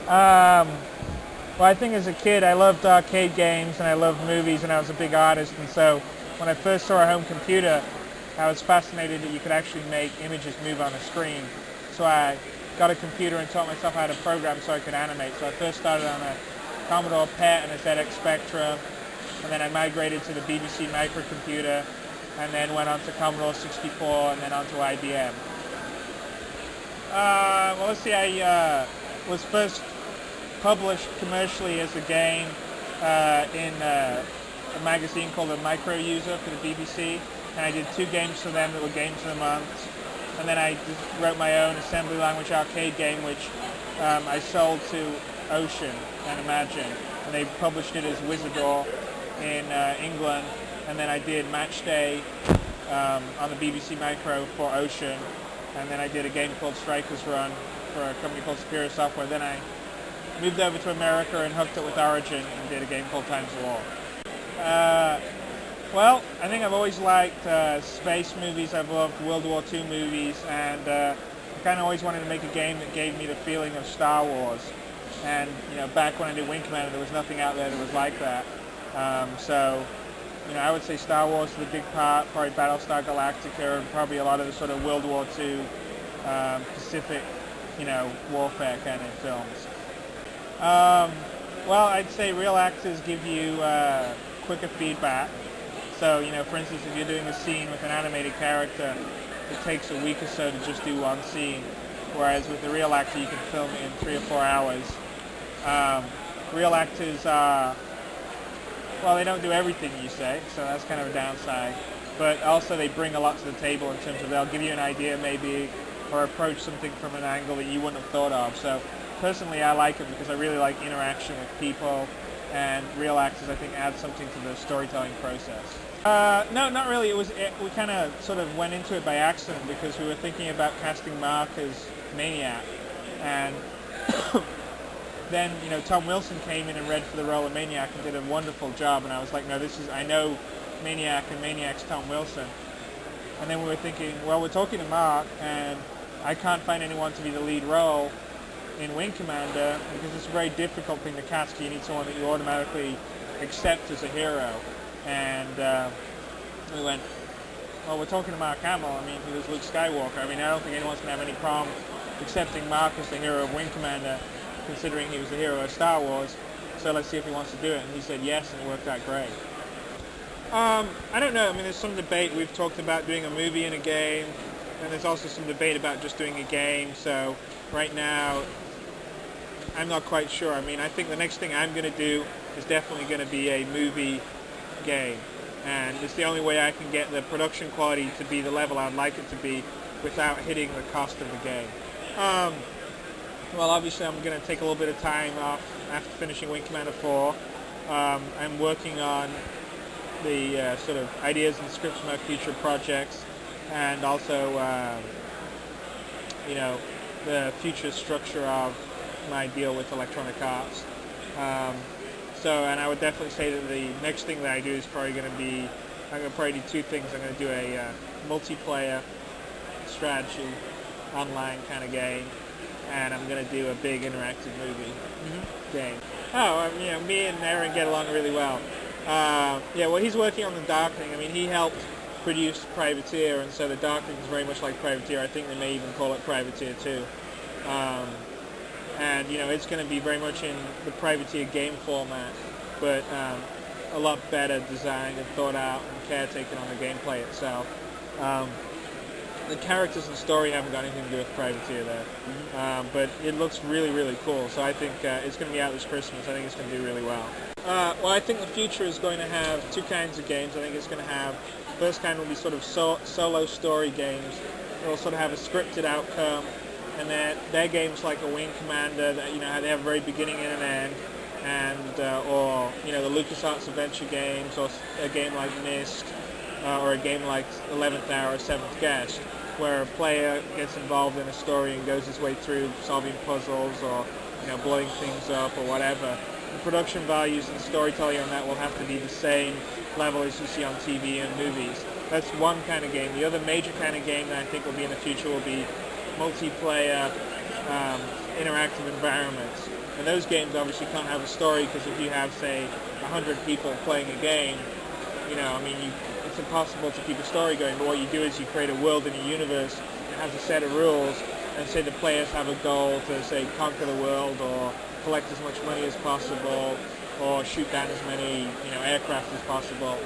Um, well, I think as a kid I loved arcade games and I loved movies and I was a big artist, and so when I first saw a home computer I was fascinated that you could actually make images move on a screen. So I got a computer and taught myself how to program so I could animate. So I first started on a Commodore PET and a ZX Spectrum, and then I migrated to the BBC microcomputer, and then went on to Commodore 64, and then on to IBM. Well, let's see, I was first published commercially as a game in a magazine called The Micro User for the BBC, and I did 2 games for them that were Games of the Month. And then I just wrote my own assembly language arcade game, which I sold to Ocean and Imagine, and they published it as Wizardor in England. And then I did Match Day on the BBC Micro for Ocean, and then I did a game called Strikers Run for a company called Superior Software. Then I moved over to America and hooked it with Origin and did a game called Times of War. Well, I think I've always liked space movies. I've loved World War II movies, and I kind of always wanted to make a game that gave me the feeling of Star Wars. And back when I did Wing Commander, there was nothing out there that was like that. So I would say Star Wars is a big part, probably Battlestar Galactica, and probably a lot of the sort of World War II Pacific, warfare kind of films. Well, I'd say real actors give you quicker feedback. So, for instance, if you're doing a scene with an animated character, it takes a week or so to just do one scene, whereas with a real actor, you can film it in 3 or 4 hours. Real actors are, well, they don't do everything you say, so that's kind of a downside. But also they bring a lot to the table in terms of they'll give you an idea maybe, or approach something from an angle that you wouldn't have thought of. So personally, I like it because I really like interaction with people, and real actors, I think, add something to the storytelling process. No, not really. We kind of sort of went into it by accident because we were thinking about casting Mark as Maniac, and then Tom Wilson came in and read for the role of Maniac and did a wonderful job, and I was like, no, I know Maniac, and Maniac's Tom Wilson. And then we were thinking, well, we're talking to Mark, and I can't find anyone to be the lead role in Wing Commander because it's a very difficult thing to cast. You need someone that you automatically accept as a hero. And we went, well, we're talking to Mark Hamill. I mean, he was Luke Skywalker. I mean, I don't think anyone's going to have any problem accepting Mark as the hero of Wing Commander, considering he was the hero of Star Wars. So let's see if he wants to do it. And he said yes, and it worked out great. I don't know. I mean, there's some debate. We've talked about doing a movie in a game, and there's also some debate about just doing a game. So right now, I'm not quite sure. I mean, I think the next thing I'm going to do is definitely going to be a movie game, and it's the only way I can get the production quality to be the level I'd like it to be without hitting the cost of the game. Well, obviously I'm going to take a little bit of time off after finishing Wing Commander 4. I'm working on the sort of ideas and scripts for my future projects, and also the future structure of my deal with Electronic Arts. And I would definitely say that the next thing that I do is probably going to be, I'm going to probably do 2 things. I'm going to do a multiplayer strategy online kind of game, and I'm going to do a big interactive movie game. Me and Aaron get along really well. Well, he's working on the Darkening. I mean, he helped produce Privateer, and so the Darkening is very much like Privateer. I think they may even call it Privateer 2. And it's going to be very much in the Privateer game format, but a lot better designed and thought out and caretaken on the gameplay itself. The characters and story haven't got anything to do with Privateer there, but it looks really, really cool. So I think it's going to be out this Christmas. I think it's going to do really well. Well, I think the future is going to have 2 kinds of games. I think it's going to have, first kind will be sort of solo story games. It'll sort of have a scripted outcome, and they're games like a Wing Commander that they have a very beginning and an end, and or the LucasArts adventure games, or a game like Myst, or a game like 11th Hour, 7th Guest, where a player gets involved in a story and goes his way through solving puzzles or blowing things up or whatever. The production values and storytelling on that will have to be the same level as you see on TV and movies. That's one kind of game. The other major kind of game that I think will be in the future will be multiplayer interactive environments. And those games obviously can't have a story because if you have, say, 100 people playing a game, I mean, it's impossible to keep a story going. But what you do is you create a world and a universe that has a set of rules, and say the players have a goal to, say, conquer the world or collect as much money as possible or shoot down as many, aircraft as possible.